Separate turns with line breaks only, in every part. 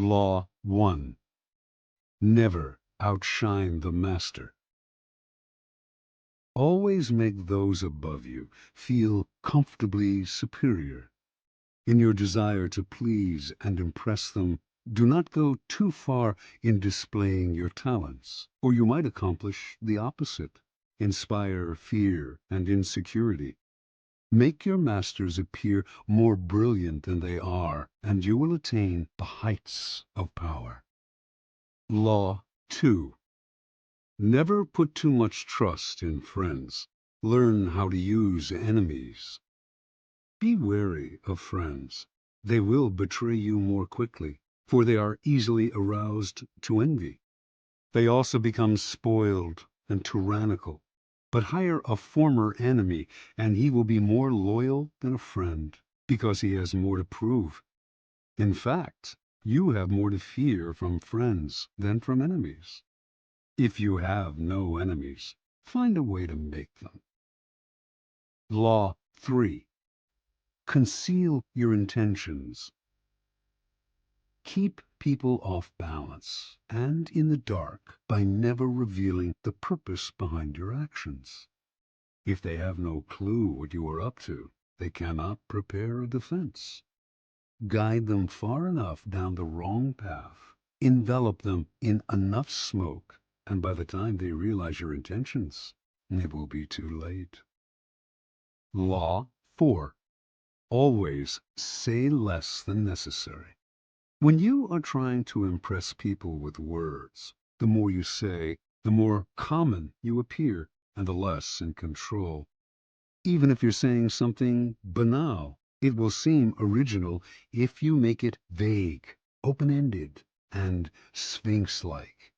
Law 1. Never outshine the master. Always make those above you feel comfortably superior. In your desire to please and impress them, do not go too far in displaying your talents, or you might accomplish the opposite, inspire fear and insecurity. Make your masters appear more brilliant than they are, and you will attain the heights of power. Law 2. Never put too much trust in friends. Learn how to use enemies. Be wary of friends. They will betray you more quickly, for they are easily aroused to envy. They also become spoiled and tyrannical. But hire a former enemy, and he will be more loyal than a friend, because he has more to prove. In fact, you have more to fear from friends than from enemies. If you have no enemies, find a way to make them. Law 3. Conceal your intentions. Keep people off balance and in the dark by never revealing the purpose behind your actions. If they have no clue what you are up to, they cannot prepare a defense. Guide them far enough down the wrong path, envelop them in enough smoke, and by the time they realize your intentions, it will be too late. Law 4. Always say less than necessary. When you are trying to impress people with words, the more you say, the more common you appear, and the less in control. Even if you're saying something banal, it will seem original if you make it vague, open-ended, and sphinx-like.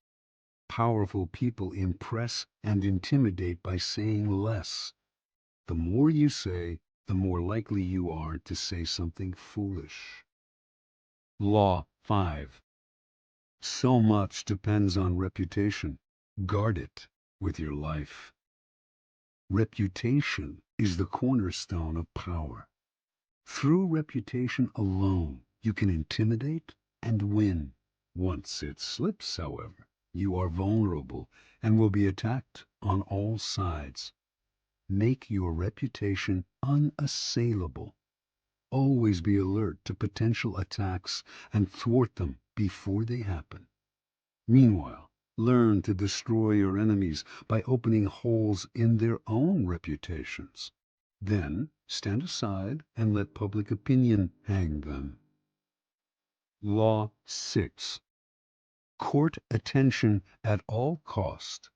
Powerful people impress and intimidate by saying less. The more you say, the more likely you are to say something foolish. Law 5. So much depends on reputation. Guard it with your life. Reputation is the cornerstone of power. Through reputation alone, you can intimidate and win. Once it slips, however, you are vulnerable and will be attacked on all sides. Make your reputation unassailable. Always be alert to potential attacks and thwart them before they happen. Meanwhile, learn to destroy your enemies by opening holes in their own reputations. Then stand aside and let public opinion hang them. Law 6. Court attention at all cost.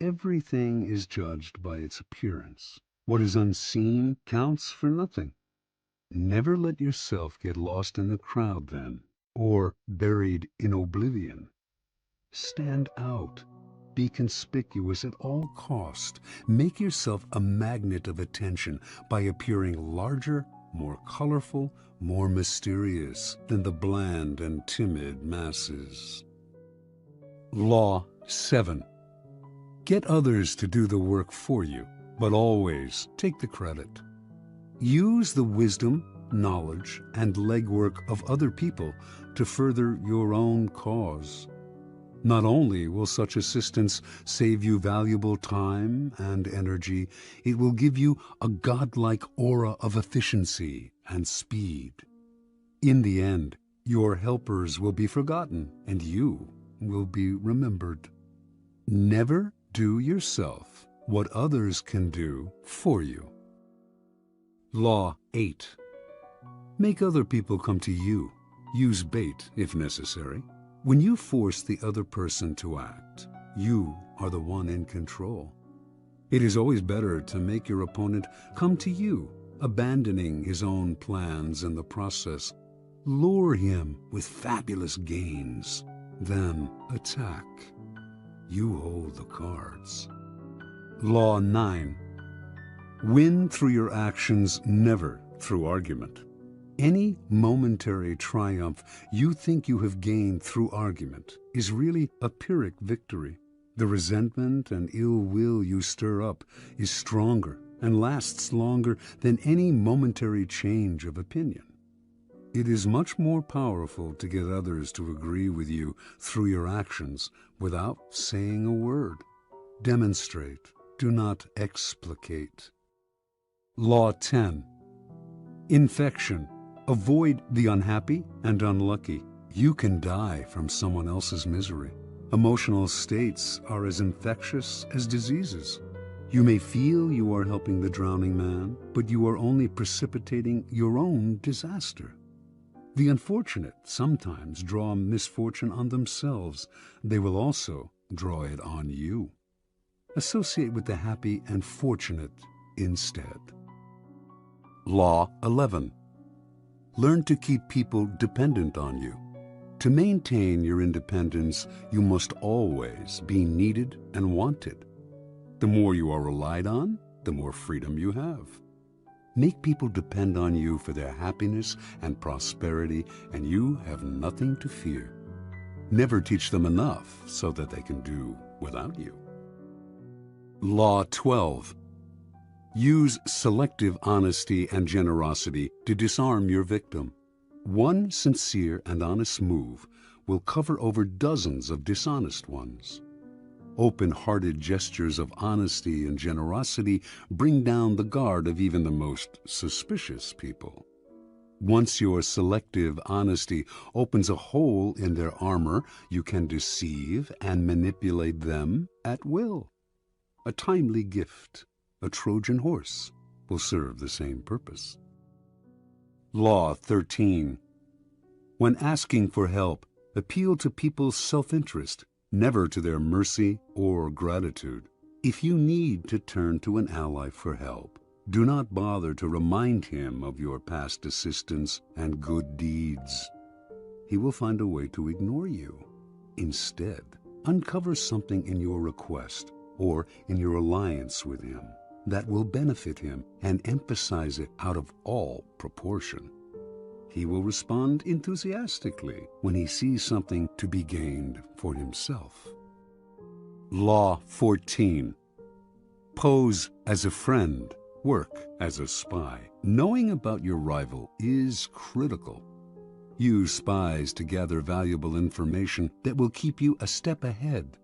Everything is judged by its appearance. What is unseen counts for nothing. Never let yourself get lost in the crowd then, or buried in oblivion. Stand out. Be conspicuous at all cost. Make yourself a magnet of attention by appearing larger, more colorful, more mysterious than the bland and timid masses. Law 7. Get others to do the work for you, but always take the credit. Use the wisdom, knowledge, and legwork of other people to further your own cause. Not only will such assistance save you valuable time and energy, it will give you a godlike aura of efficiency and speed. In the end, your helpers will be forgotten and you will be remembered. Never do yourself what others can do for you. Law 8. Make other people come to you. Use bait if necessary. When you force the other person to act, you are the one in control. It is always better to make your opponent come to you, abandoning his own plans in the process. Lure him with fabulous gains, then attack. You hold the cards. Law 9. Win through your actions, never through argument. Any momentary triumph you think you have gained through argument is really a Pyrrhic victory. The resentment and ill will you stir up is stronger and lasts longer than any momentary change of opinion. It is much more powerful to get others to agree with you through your actions without saying a word. Demonstrate, do not explicate. Law 10. Infection. Avoid the unhappy and unlucky. You can die from someone else's misery. Emotional states are as infectious as diseases. You may feel you are helping the drowning man, but you are only precipitating your own disaster. The unfortunate sometimes draw misfortune on themselves. They will also draw it on you. Associate with the happy and fortunate instead. Law 11. Learn to keep people dependent on you. To maintain your independence, you must always be needed and wanted. The more you are relied on, the more freedom you have. Make people depend on you for their happiness and prosperity, and you have nothing to fear. Never teach them enough so that they can do without you. Law 12. Use selective honesty and generosity to disarm your victim. One sincere and honest move will cover over dozens of dishonest ones. Open-hearted gestures of honesty and generosity bring down the guard of even the most suspicious people. Once your selective honesty opens a hole in their armor, you can deceive and manipulate them at will. A timely gift, a Trojan horse, will serve the same purpose. Law 13. When asking for help, appeal to people's self-interest, never to their mercy or gratitude. If you need to turn to an ally for help, do not bother to remind him of your past assistance and good deeds. He will find a way to ignore you. Instead, uncover something in your request or in your alliance with him that will benefit him and emphasize it out of all proportion. He will respond enthusiastically when he sees something to be gained for himself. Law 14. Pose as a friend, work as a spy. Knowing about your rival is critical. Use spies to gather valuable information that will keep you a step ahead.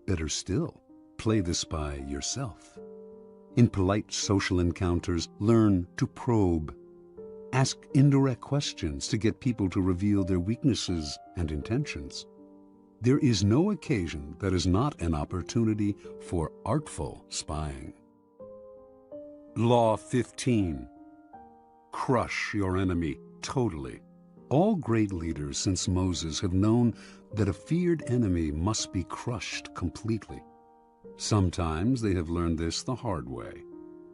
Better still, play the spy yourself. In polite social encounters, learn to probe. Ask indirect questions to get people to reveal their weaknesses and intentions. There is no occasion that is not an opportunity for artful spying. Law 15. Crush your enemy totally. All great leaders since Moses have known that a feared enemy must be crushed completely. Sometimes they have learned this the hard way.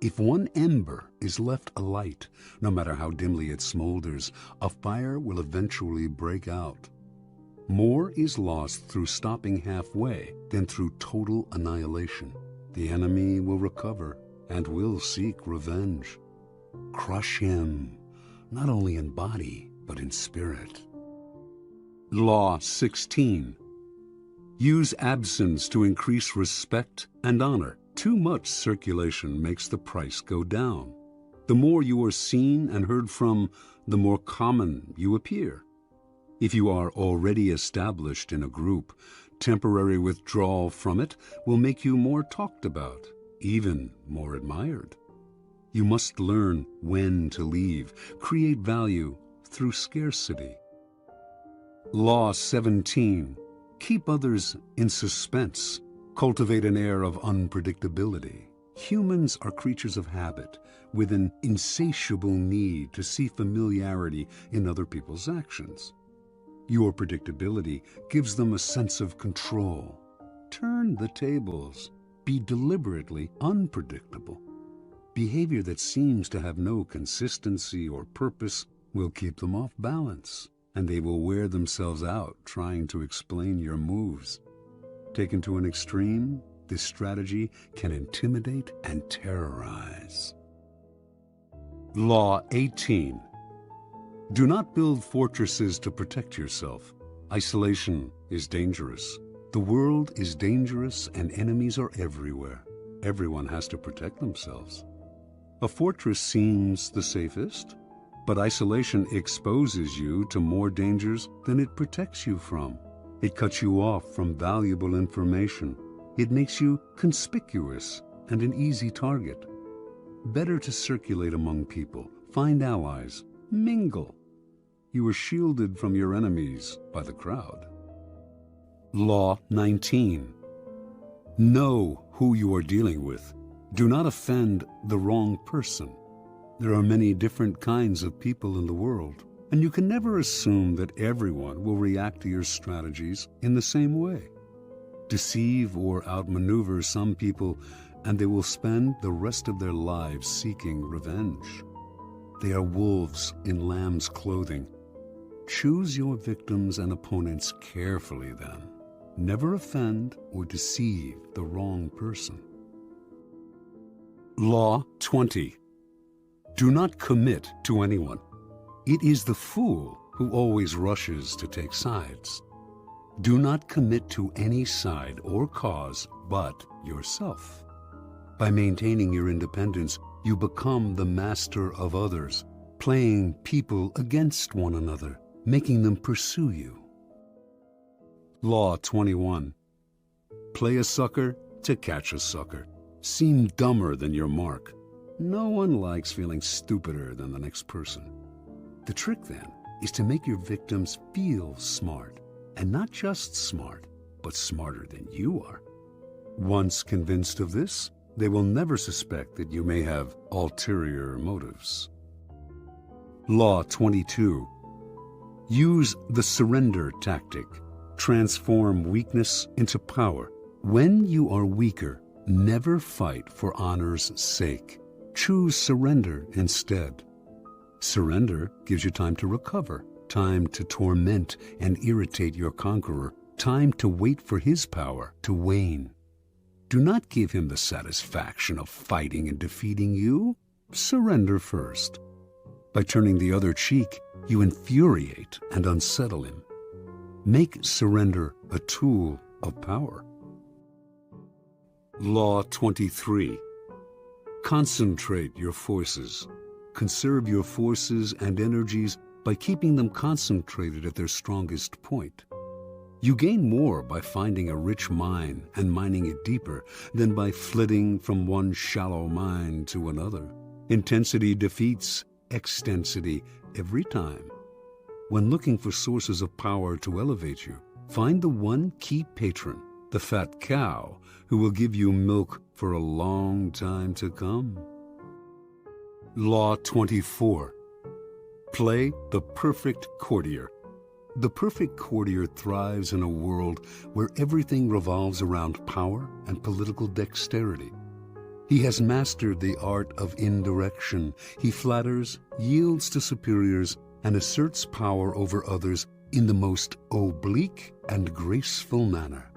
If one ember is left alight, no matter how dimly it smolders, a fire will eventually break out. More is lost through stopping halfway than through total annihilation. The enemy will recover and will seek revenge. Crush him, not only in body, but in spirit. Law 16. Use absence to increase respect and honor. Too much circulation makes the price go down. The more you are seen and heard from, the more common you appear. If you are already established in a group, temporary withdrawal from it will make you more talked about, even more admired. You must learn when to leave, create value through scarcity. Law 17. Keep others in suspense. Cultivate an air of unpredictability. Humans are creatures of habit, with an insatiable need to see familiarity in other people's actions. Your predictability gives them a sense of control. Turn the tables. Be deliberately unpredictable. Behavior that seems to have no consistency or purpose will keep them off balance, and they will wear themselves out trying to explain your moves. Taken to an extreme, this strategy can intimidate and terrorize. Law 18. Do not build fortresses to protect yourself. Isolation is dangerous. The world is dangerous and enemies are everywhere. Everyone has to protect themselves. A fortress seems the safest, But isolation exposes you to more dangers than it protects you from. It cuts you off from valuable information. It makes you conspicuous and an easy target. Better to circulate among people, find allies, mingle. You are shielded from your enemies by the crowd. Law 19. Know who you are dealing with. Do not offend the wrong person. There are many different kinds of people in the world, and you can never assume that everyone will react to your strategies in the same way. Deceive or outmaneuver some people, and they will spend the rest of their lives seeking revenge. They are wolves in lamb's clothing. Choose your victims and opponents carefully then. Never offend or deceive the wrong person. Law 20. Do not commit to anyone. It is the fool who always rushes to take sides. Do not commit to any side or cause but yourself. By maintaining your independence, you become the master of others, playing people against one another, making them pursue you. Law 21. Play a sucker to catch a sucker. Seem dumber than your mark. No one likes feeling stupider than the next person. The trick then is to make your victims feel smart, and not just smart, but smarter than you are. Once convinced of this, they will never suspect that you may have ulterior motives. Law 22. Use the surrender tactic. Transform weakness into power. When you are weaker, never fight for honor's sake. Choose surrender instead. Surrender gives you time to recover, time to torment and irritate your conqueror, time to wait for his power to wane. Do not give him the satisfaction of fighting and defeating you. Surrender first. By turning the other cheek, you infuriate and unsettle him. Make surrender a tool of power. Law 23. Concentrate your forces. Conserve your forces and energies by keeping them concentrated at their strongest point. You gain more by finding a rich mine and mining it deeper than by flitting from one shallow mine to another. Intensity defeats extensity every time. When looking for sources of power to elevate you, find the one key patron, the fat cow, who will give you milk for a long time to come. Law 24. Play the perfect courtier. The perfect courtier thrives in a world where everything revolves around power and political dexterity. He has mastered the art of indirection. He flatters, yields to superiors, and asserts power over others in the most oblique and graceful manner.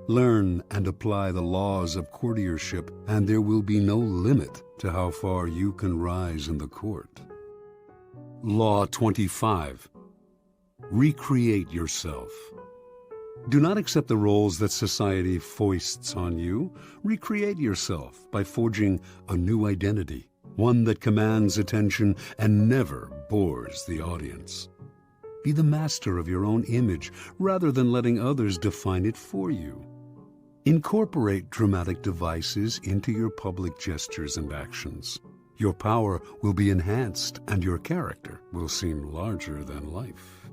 Learn and apply the laws of courtiership, and there will be no limit to how far you can rise in the court. Law 25. Recreate yourself. Do not accept the roles that society foists on you. Recreate yourself by forging a new identity, one that commands attention and never bores the audience. Be the master of your own image rather than letting others define it for you. Incorporate dramatic devices into your public gestures and actions. Your power will be enhanced and your character will seem larger than life.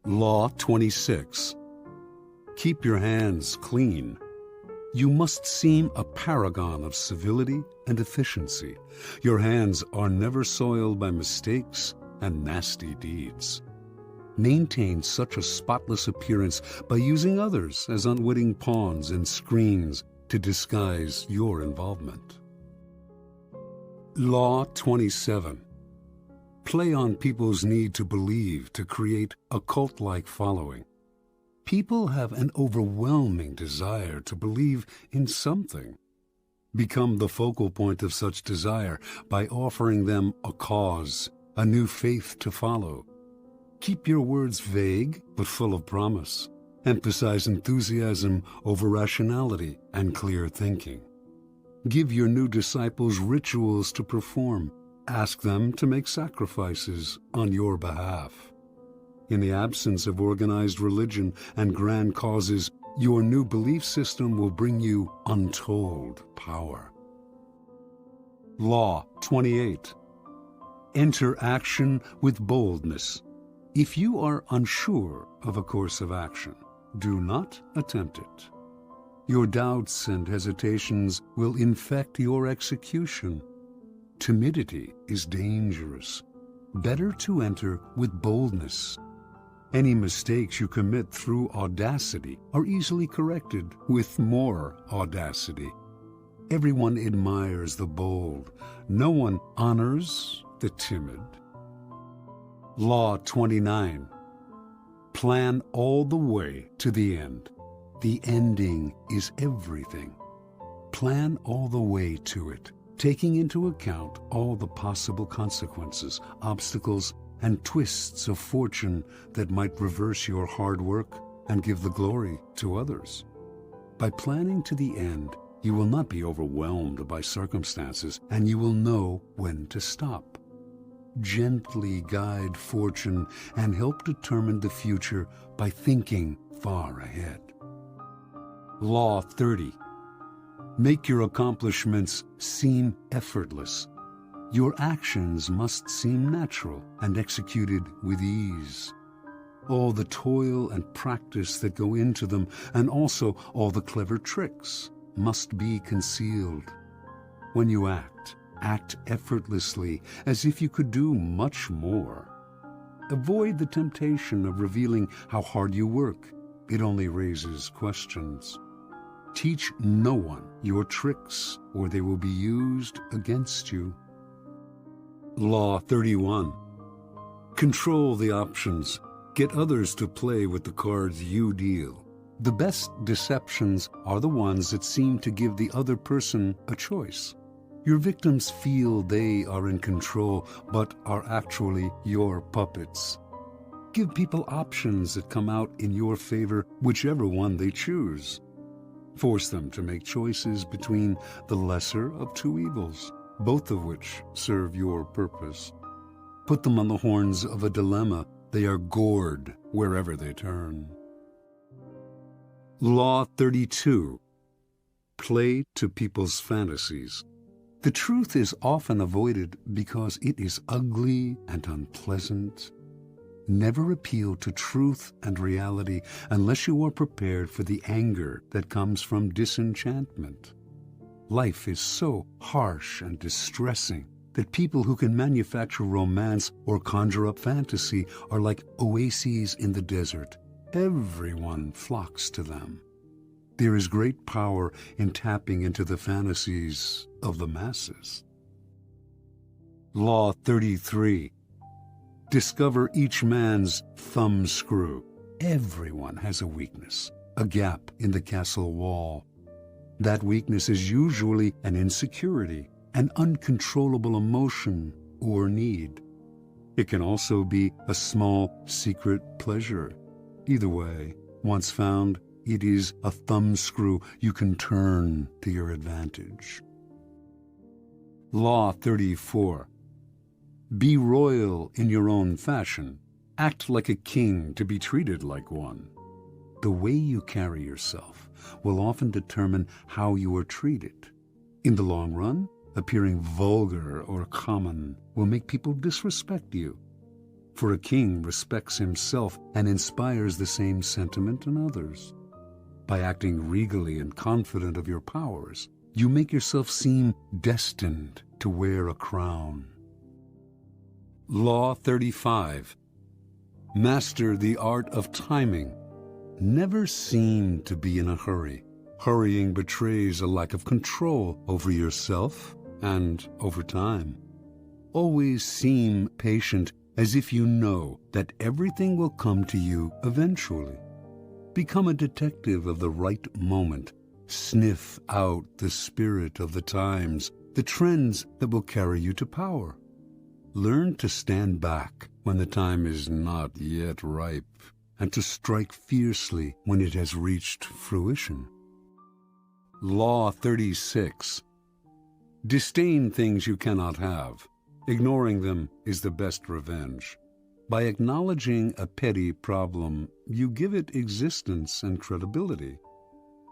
Law 26. Keep your hands clean. You must seem a paragon of civility and efficiency. Your hands are never soiled by mistakes and nasty deeds. Maintain such a spotless appearance by using others as unwitting pawns and screens to disguise your involvement. Law 27. Play on people's need to believe to create a cult-like following. People have an overwhelming desire to believe in something. Become the focal point of such desire by offering them a cause, a new faith to follow. Keep your words vague but full of promise. Emphasize enthusiasm over rationality and clear thinking. Give your new disciples rituals to perform. Ask them to make sacrifices on your behalf. In the absence of organized religion and grand causes, your new belief system will bring you untold power. Law 28. Enter action with boldness. If you are unsure of a course of action, do not attempt it. Your doubts and hesitations will infect your execution. Timidity is dangerous. Better to enter with boldness. Any mistakes you commit through audacity are easily corrected with more audacity. Everyone admires the bold. No one honors the timid. Law 29. Plan all the way to the end. The ending is everything. Plan all the way to it, taking into account all the possible consequences, obstacles, and twists of fortune that might reverse your hard work and give the glory to others. By planning to the end, you will not be overwhelmed by circumstances, and you will know when to stop. Gently guide fortune and help determine the future by thinking far ahead. Law 30. Make your accomplishments seem effortless. Your actions must seem natural and executed with ease. All the toil and practice that go into them, and also all the clever tricks, must be concealed. When you act effortlessly, as if you could do much more. Avoid the temptation of revealing how hard you work. It only raises questions. Teach no one your tricks, or they will be used against you. Law 31. Control the options. Get others to play with the cards you deal. The best deceptions are the ones that seem to give the other person a choice. Your victims feel they are in control, but are actually your puppets. Give people options that come out in your favor, whichever one they choose. Force them to make choices between the lesser of two evils, both of which serve your purpose. Put them on the horns of a dilemma. They are gored wherever they turn. Law 32. Play to people's fantasies. The truth is often avoided because it is ugly and unpleasant. Never appeal to truth and reality unless you are prepared for the anger that comes from disenchantment. Life is so harsh and distressing that people who can manufacture romance or conjure up fantasy are like oases in the desert. Everyone flocks to them. There is great power in tapping into the fantasies of the masses. Law 33. Discover each man's thumbscrew. Everyone has a weakness, a gap in the castle wall. That weakness is usually an insecurity, an uncontrollable emotion or need. It can also be a small secret pleasure. Either way, once found, it is a thumbscrew you can turn to your advantage. Law 34. Be royal in your own fashion. Act like a king to be treated like one. The way you carry yourself will often determine how you are treated. In the long run, appearing vulgar or common will make people disrespect you. For a king respects himself and inspires the same sentiment in others. By acting regally and confident of your powers, you make yourself seem destined to wear a crown. Law 35. Master the art of timing. Never seem to be in a hurry. Hurrying betrays a lack of control over yourself and over time. Always seem patient, as if you know that everything will come to you eventually. Become a detective of the right moment. Sniff out the spirit of the times, the trends that will carry you to power. Learn to stand back when the time is not yet ripe, and to strike fiercely when it has reached fruition. Law 36. Disdain things you cannot have. Ignoring them is the best revenge. By acknowledging a petty problem, you give it existence and credibility.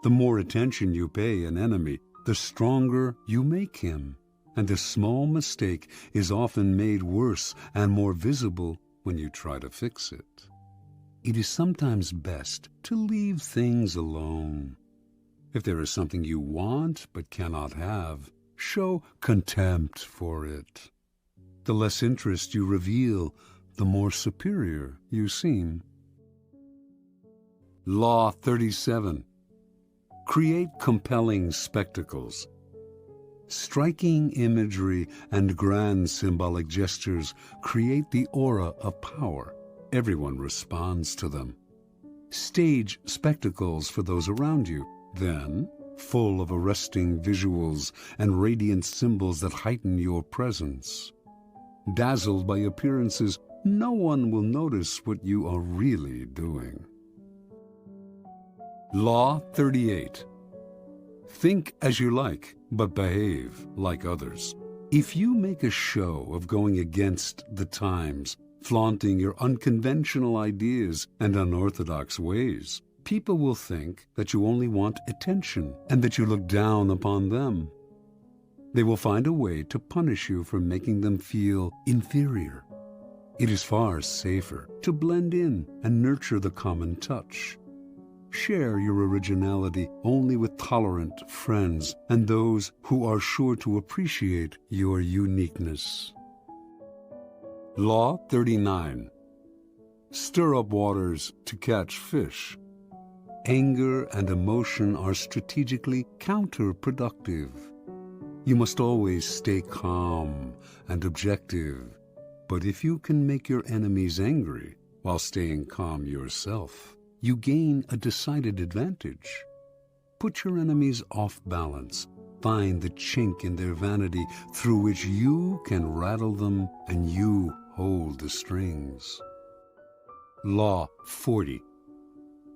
The more attention you pay an enemy, the stronger you make him, and a small mistake is often made worse and more visible when you try to fix it. It is sometimes best to leave things alone. If there is something you want but cannot have, show contempt for it. The less interest you reveal, the more superior you seem. Law 37. Create compelling spectacles. Striking imagery and grand symbolic gestures create the aura of power. Everyone responds to them. Stage spectacles for those around you. Then, full of arresting visuals and radiant symbols that heighten your presence. Dazzled by appearances, no one will notice what you are really doing. Law 38. Think as you like, but behave like others. If you make a show of going against the times, flaunting your unconventional ideas and unorthodox ways, people will think that you only want attention and that you look down upon them. They will find a way to punish you for making them feel inferior. It is far safer to blend in and nurture the common touch. Share your originality only with tolerant friends and those who are sure to appreciate your uniqueness. Law 39. Stir up waters to catch fish. Anger and emotion are strategically counterproductive. You must always stay calm and objective, but if you can make your enemies angry while staying calm yourself, you gain a decided advantage. Put your enemies off balance. Find the chink in their vanity through which you can rattle them and you hold the strings. Law 40.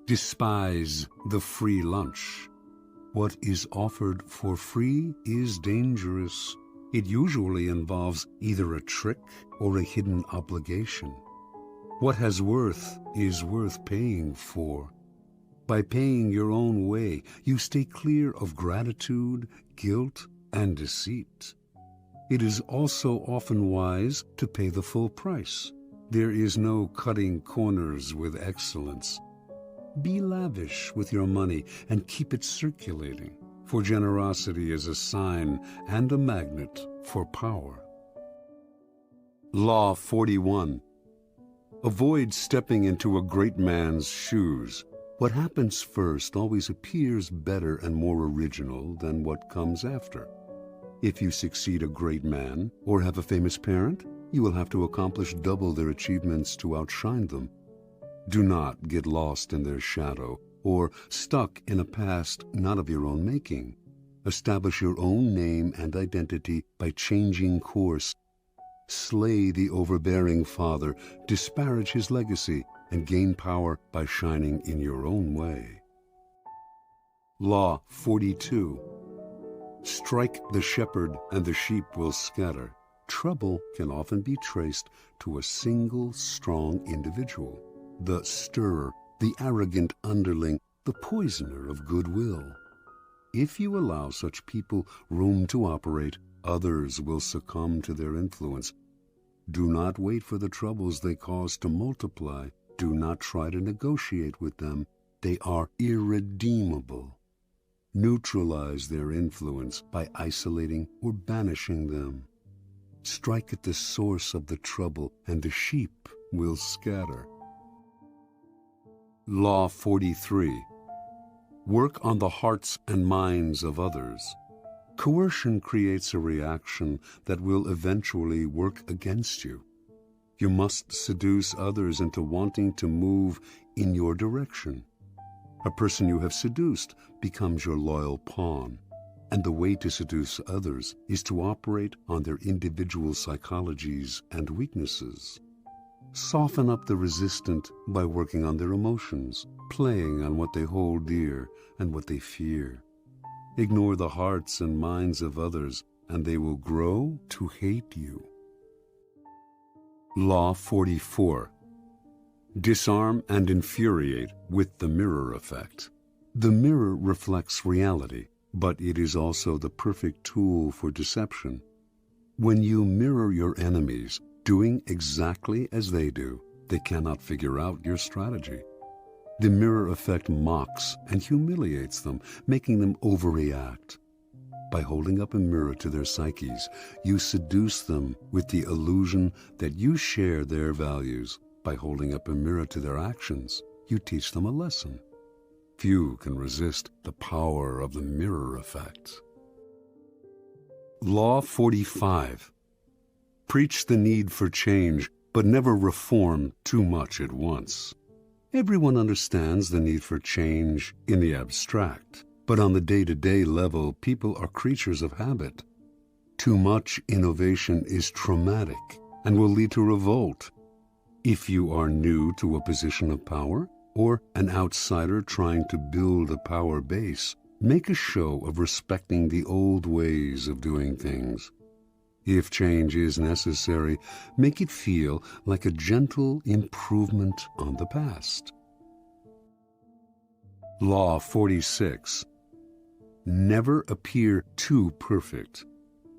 Despise the free lunch. What is offered for free is dangerous. It usually involves either a trick or a hidden obligation. What has worth is worth paying for. By paying your own way, you stay clear of gratitude, guilt, and deceit. It is also often wise to pay the full price. There is no cutting corners with excellence. Be lavish with your money and keep it circulating, for generosity is a sign and a magnet for power. Law 41. Avoid stepping into a great man's shoes. What happens first always appears better and more original than what comes after. If you succeed a great man or have a famous parent, you will have to accomplish double their achievements to outshine them. Do not get lost in their shadow or stuck in a past not of your own making. Establish your own name and identity by changing course. Slay the overbearing father, disparage his legacy, and gain power by shining in your own way. Law 42. Strike the shepherd and the sheep will scatter. Trouble can often be traced to a single strong individual. The stirrer, the arrogant underling, the poisoner of goodwill. If you allow such people room to operate, others will succumb to their influence. Do not wait for the troubles they cause to multiply. Do not try to negotiate with them. They are irredeemable. Neutralize their influence by isolating or banishing them. Strike at the source of the trouble, and the sheep will scatter. Law 43. Work on the hearts and minds of others. Coercion creates a reaction that will eventually work against you. You must seduce others into wanting to move in your direction. A person you have seduced becomes your loyal pawn, and the way to seduce others is to operate on their individual psychologies and weaknesses. Soften up the resistant by working on their emotions, playing on what they hold dear and what they fear. Ignore the hearts and minds of others, and they will grow to hate you. Law 44. Disarm and infuriate with the mirror effect. The mirror reflects reality, but it is also the perfect tool for deception. When you mirror your enemies, doing exactly as they do, they cannot figure out your strategy. The mirror effect mocks and humiliates them, making them overreact. By holding up a mirror to their psyches, you seduce them with the illusion that you share their values. By holding up a mirror to their actions, you teach them a lesson. Few can resist the power of the mirror effect. Law 45. Preach the need for change, but never reform too much at once. Everyone understands the need for change in the abstract, but on the day-to-day level, people are creatures of habit. Too much innovation is traumatic and will lead to revolt. If you are new to a position of power, or an outsider trying to build a power base, make a show of respecting the old ways of doing things. If change is necessary, make it feel like a gentle improvement on the past. Law 46. Never appear too perfect.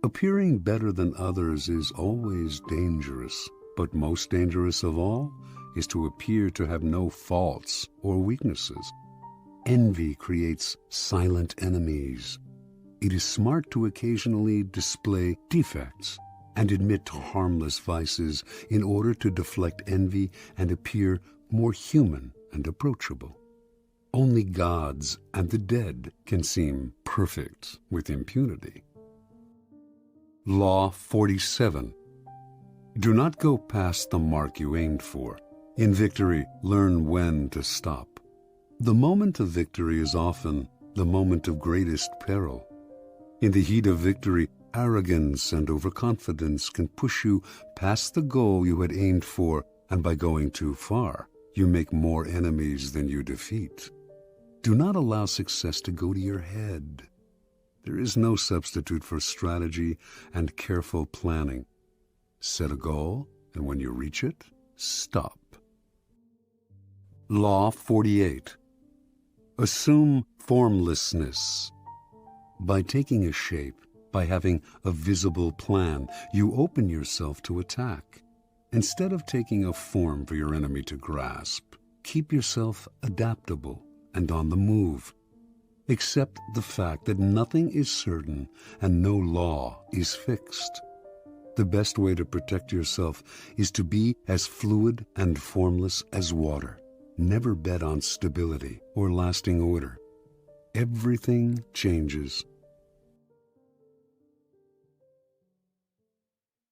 Appearing better than others is always dangerous, but most dangerous of all is to appear to have no faults or weaknesses. Envy creates silent enemies. It is smart to occasionally display defects and admit to harmless vices in order to deflect envy and appear more human and approachable. Only gods and the dead can seem perfect with impunity. Law 47. Do not go past the mark you aimed for. In victory, learn when to stop. The moment of victory is often the moment of greatest peril. In the heat of victory, arrogance and overconfidence can push you past the goal you had aimed for, and by going too far, you make more enemies than you defeat. Do not allow success to go to your head. There is no substitute for strategy and careful planning. Set a goal, and when you reach it, stop. Law 48. Assume formlessness. By taking a shape, by having a visible plan, you open yourself to attack. Instead of taking a form for your enemy to grasp, keep yourself adaptable and on the move. Accept the fact that nothing is certain and no law is fixed. The best way to protect yourself is to be as fluid and formless as water. Never bet on stability or lasting order. Everything changes